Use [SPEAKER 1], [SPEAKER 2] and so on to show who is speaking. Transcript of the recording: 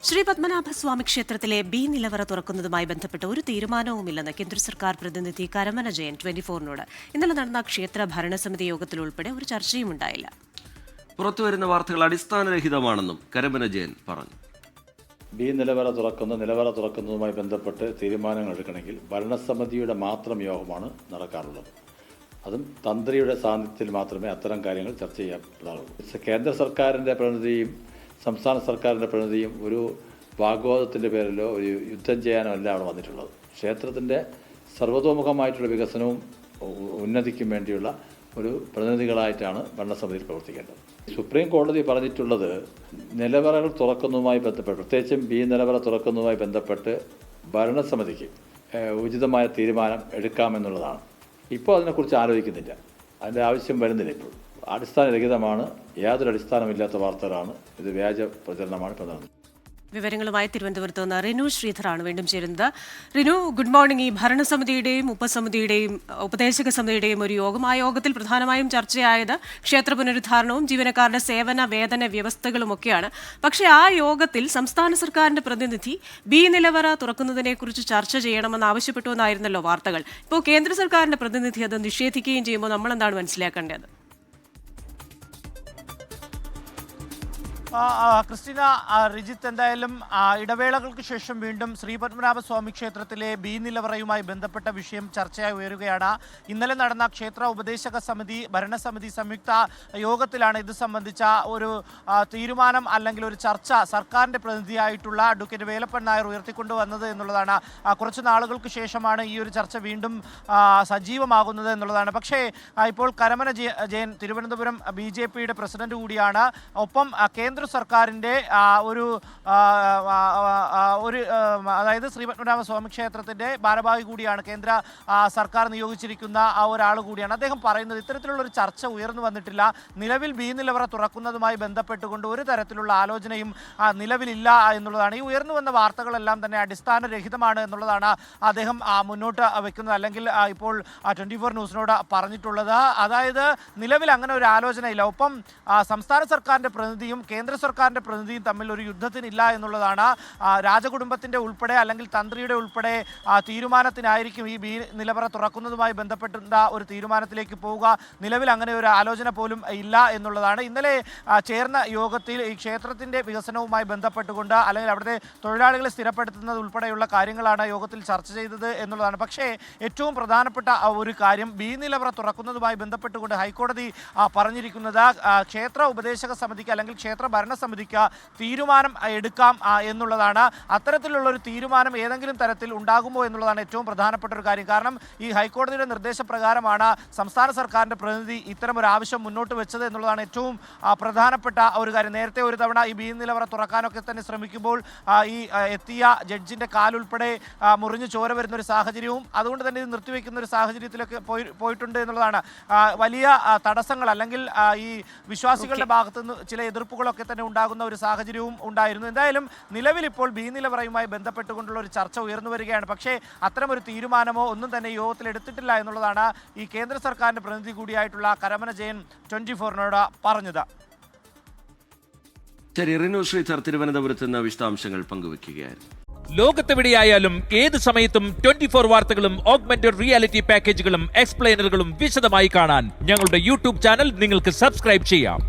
[SPEAKER 1] ശ്രീ പത്മനാഭസ്വാമി ക്ഷേത്രത്തിലെ ബി നിലവറ തുറക്കുന്നതുമായി ബന്ധപ്പെട്ട് ഒരു തീരുമാനവുമില്ലെന്ന് കേന്ദ്ര സർക്കാർ പ്രതിനിധി കരമന ജയൻ 24-നോട് ഇന്നലെ നടന്ന ക്ഷേത്ര ഭരണസമിതി യോഗത്തിൽ ഉൾപ്പെടെ ഒരു ചർച്ചയും ഉണ്ടായില്ല.
[SPEAKER 2] പുറത്തുവരുന്ന വാർത്തകൾ അടിസ്ഥാനരഹിതമാണെന്നും കരമന ജയൻ പറഞ്ഞു.
[SPEAKER 3] ബി നിലവറ തുറക്കുന്നതുമായി ബന്ധപ്പെട്ട് തീരുമാനങ്ങൾ എടുക്കണമെങ്കിൽ ഭരണസമിതിയുടെ മാത്രം യോഗമാണ് നടക്കാറുള്ളത്. അതും തന്ത്രിയുടെ സാന്നിധ്യത്തിൽ മാത്രമേ അത്തരം കാര്യങ്ങൾ ചർച്ച ചെയ്യപ്പെടാറുള്ളൂ. കേന്ദ്ര സർക്കാരിൻ്റെ പ്രതിനിധിയും സംസ്ഥാന സർക്കാരിൻ്റെ പ്രതിനിധിയും ഒരു വാഗ്വാദത്തിൻ്റെ പേരിലോ ഒരു യുദ്ധം ചെയ്യാനോ അല്ല അവിടെ വന്നിട്ടുള്ളത്. ക്ഷേത്രത്തിൻ്റെ സർവതോമുഖമായിട്ടുള്ള വികസനവും ഉന്നതിക്കും വേണ്ടിയുള്ള ഒരു പ്രതിനിധികളായിട്ടാണ് ഭരണസമിതിയിൽ പ്രവർത്തിക്കേണ്ടത്. സുപ്രീം കോടതി പറഞ്ഞിട്ടുള്ളത് നിലവറകൾ തുറക്കുന്നതുമായി ബന്ധപ്പെട്ട്, പ്രത്യേകിച്ചും ബി നിലവറ തുറക്കുന്നതുമായി ബന്ധപ്പെട്ട് ഭരണസമിതിക്ക് ഉചിതമായ തീരുമാനം എടുക്കാമെന്നുള്ളതാണ്. ഇപ്പോൾ അതിനെക്കുറിച്ച് ആലോചിക്കുന്നില്ല, അതിൻ്റെ ആവശ്യം വരുന്നില്ല. ഇപ്പോൾ അടിസ്ഥാനരഹിതമാണ്, യാതൊരു അടിസ്ഥാനമില്ലാത്ത വാർത്തകളാണ്, ഇത് വ്യാജ പ്രചരണമാണ് പ്രധാനം.
[SPEAKER 1] വിവരങ്ങളുമായി തിരുവനന്തപുരത്ത് നിന്ന് റിനു ശ്രീധറാണ് വീണ്ടും ചേരുന്നത്. Rinu, good morning. ഈ ഭരണസമിതിയുടെയും ഉപസമിതിയുടെയും ഉപദേശക സമിതിയുടെയും ഒരു യോഗം, ആ യോഗത്തിൽ പ്രധാനമായും ചർച്ചയായത് ക്ഷേത്ര പുനരുദ്ധാരണവും ജീവനക്കാരുടെ സേവന വേതന വ്യവസ്ഥകളുമൊക്കെയാണ്. പക്ഷേ ആ യോഗത്തിൽ സംസ്ഥാന സർക്കാരിന്റെ പ്രതിനിധി ബി നിലവറ തുറക്കുന്നതിനെക്കുറിച്ച് ചർച്ച ചെയ്യണമെന്ന് ആവശ്യപ്പെട്ടുവെന്നായിരുന്നല്ലോ വാർത്തകൾ. ഇപ്പോൾ കേന്ദ്ര സർക്കാരിന്റെ പ്രതിനിധി അത് നിഷേധിക്കുകയും ചെയ്യുമ്പോൾ നമ്മൾ എന്താണ് മനസ്സിലാക്കേണ്ടത്?
[SPEAKER 4] ക്രിസ്റ്റീന, റിജിത്ത്, എന്തായാലും ഇടവേളകൾക്ക് ശേഷം വീണ്ടും ശ്രീ പത്മനാഭസ്വാമി ക്ഷേത്രത്തിലെ ബി നിലവറയുമായി ബന്ധപ്പെട്ട വിഷയം ചർച്ചയായി ഉയരുകയാണ്. ഇന്നലെ നടന്ന ക്ഷേത്ര ഉപദേശക സമിതി ഭരണസമിതി സംയുക്ത യോഗത്തിലാണ് ഇത് സംബന്ധിച്ച ഒരു തീരുമാനം അല്ലെങ്കിൽ ഒരു ചർച്ച സർക്കാരിൻ്റെ പ്രതിനിധിയായിട്ടുള്ള അഡ്വക്കേറ്റ് വേലപ്പൻ നായർ ഉയർത്തിക്കൊണ്ടുവന്നത് എന്നുള്ളതാണ്. കുറച്ച് നാളുകൾക്ക് ശേഷമാണ് ഈ ഒരു ചർച്ച വീണ്ടും സജീവമാകുന്നത് എന്നുള്ളതാണ്. പക്ഷേ ഇപ്പോൾ കരമന ജയൻ തിരുവനന്തപുരം BJPയുടെ പ്രസിഡന്റ് കൂടിയാണ്. ഒപ്പം കേന്ദ്ര സർക്കാരിൻ്റെ അതായത് ശ്രീ പത്മനാഭസ്വാമി ക്ഷേത്രത്തിൻ്റെ ഭാരവാഹി കൂടിയാണ്, കേന്ദ്ര സർക്കാർ നിയോഗിച്ചിരിക്കുന്ന ആ ഒരാൾ കൂടിയാണ്. അദ്ദേഹം പറയുന്നത് ഇത്തരത്തിലുള്ളൊരു ചർച്ച ഉയർന്നു വന്നിട്ടില്ല. നിലവിൽ ബി നിലവറ തുറക്കുന്നതുമായി ബന്ധപ്പെട്ടുകൊണ്ട് ഒരു തരത്തിലുള്ള ആലോചനയും നിലവിലില്ല എന്നുള്ളതാണ്. ഈ ഉയർന്നു വന്ന വാർത്തകളെല്ലാം തന്നെ അടിസ്ഥാനരഹിതമാണ് എന്നുള്ളതാണ് അദ്ദേഹം മുന്നോട്ട് വെക്കുന്നത്, അല്ലെങ്കിൽ ഇപ്പോൾ 24 ന്യൂസിനോട് പറഞ്ഞിട്ടുള്ളത്. അതായത് നിലവിൽ അങ്ങനെ ഒരു ആലോചനയില്ല. ഒപ്പം സംസ്ഥാന സർക്കാരിൻ്റെ പ്രതിനിധിയും കേന്ദ്ര സർക്കാരിൻ്റെ പ്രതിനിധിയും തമ്മിൽ ഒരു യുദ്ധത്തിനില്ല എന്നുള്ളതാണ്. രാജകുടുംബത്തിൻ്റെ ഉൾപ്പെടെ അല്ലെങ്കിൽ തന്ത്രിയുടെ ഉൾപ്പെടെ തീരുമാനത്തിനായിരിക്കും ഈ ബി നിലവറ തുറക്കുന്നതുമായി ബന്ധപ്പെട്ടുള്ള ഒരു തീരുമാനത്തിലേക്ക് പോവുക. നിലവിൽ അങ്ങനെ ഒരു ആലോചന പോലും ഇല്ല എന്നുള്ളതാണ്. ഇന്നലെ ചേർന്ന യോഗത്തിൽ ഈ ക്ഷേത്രത്തിൻ്റെ വികസനവുമായി ബന്ധപ്പെട്ടുകൊണ്ട് അല്ലെങ്കിൽ അവിടുത്തെ തൊഴിലാളികളെ സ്ഥിരപ്പെടുത്തുന്നത് ഉൾപ്പെടെയുള്ള കാര്യങ്ങളാണ് യോഗത്തിൽ ചർച്ച ചെയ്തത് എന്നുള്ളതാണ്. പക്ഷേ ഏറ്റവും പ്രധാനപ്പെട്ട ഒരു കാര്യം ബി നിലവറ തുറക്കുന്നതുമായി ബന്ധപ്പെട്ടുകൊണ്ട് ഹൈക്കോടതി പറഞ്ഞിരിക്കുന്നത് ക്ഷേത്ര ഉപദേശക സമിതിക്ക് അല്ലെങ്കിൽ ക്ഷേത്ര ഭരണസമിതിക്ക് തീരുമാനം എടുക്കാം എന്നുള്ളതാണ്. അത്തരത്തിലുള്ളൊരു തീരുമാനം ഏതെങ്കിലും തരത്തിൽ ഉണ്ടാകുമോ എന്നുള്ളതാണ് ഏറ്റവും പ്രധാനപ്പെട്ട ഒരു കാര്യം. കാരണം ഈ ഹൈക്കോടതിയുടെ നിർദ്ദേശപ്രകാരമാണ് സംസ്ഥാന സർക്കാരിൻ്റെ പ്രതിനിധി ഇത്തരം ഒരു ആവശ്യം മുന്നോട്ട് വെച്ചത് എന്നുള്ളതാണ് ഏറ്റവും പ്രധാനപ്പെട്ട ഒരു കാര്യം. നേരത്തെ ഒരു തവണ ഈ ബി നിലവറ തുറക്കാനൊക്കെ തന്നെ ശ്രമിക്കുമ്പോൾ ഈ എത്തിയ ജഡ്ജിൻ്റെ കാലുൾപ്പെടെ മുറിഞ്ഞ് ചോര വരുന്ന ഒരു സാഹചര്യവും അതുകൊണ്ട് തന്നെ ഇത് നിർത്തിവെക്കുന്ന ഒരു സാഹചര്യത്തിലൊക്കെ പോയിട്ടുണ്ട് എന്നുള്ളതാണ്. വലിയ തടസ്സങ്ങൾ അല്ലെങ്കിൽ ഈ വിശ്വാസികളുടെ ഭാഗത്തു നിന്ന് ചില എതിർപ്പുകളൊക്കെ തന്നെ ഉണ്ടാകുന്ന ഒരു സാഹചര്യവും ഉണ്ടായിരുന്നു. എന്തായാലും നിലവിൽ ഇപ്പോൾ ബി നിലവറയുമായി ബന്ധപ്പെട്ടുകൊണ്ടുള്ള ഒരു ചർച്ച ഉയർന്നു വരികയാണ്. പക്ഷേ അത്തരമൊരു തീരുമാനമോ ഒന്നും തന്നെ യോഗത്തിൽ എടുത്തിട്ടില്ല എന്നുള്ളതാണ് ഈ കേന്ദ്ര സർക്കാരിൻ്റെ പ്രതിനിധി കൂടിയായിട്ടുള്ള കരമന ജയൻ 24-നോട് പറഞ്ഞത്.
[SPEAKER 2] ശരി, റിനു ശ്രീധർ തിരുവനന്തപുരത്ത് നിന്ന് വിശദാംശങ്ങൾ പങ്കുവയ്ക്കുകയായിരുന്നു.
[SPEAKER 5] ലോകത്തെവിടെയായാലും ഏത് സമയത്തും 24 വാർത്തകളും ഓഗ്മെന്റഡ് റിയാലിറ്റി പാക്കേജുകളും എക്സ്പ്ലെയിനറുകളും വിശദമായി കാണാൻ ഞങ്ങളുടെ YouTube ചാനൽ നിങ്ങൾക്ക് സബ്സ്ക്രൈബ് ചെയ്യാം.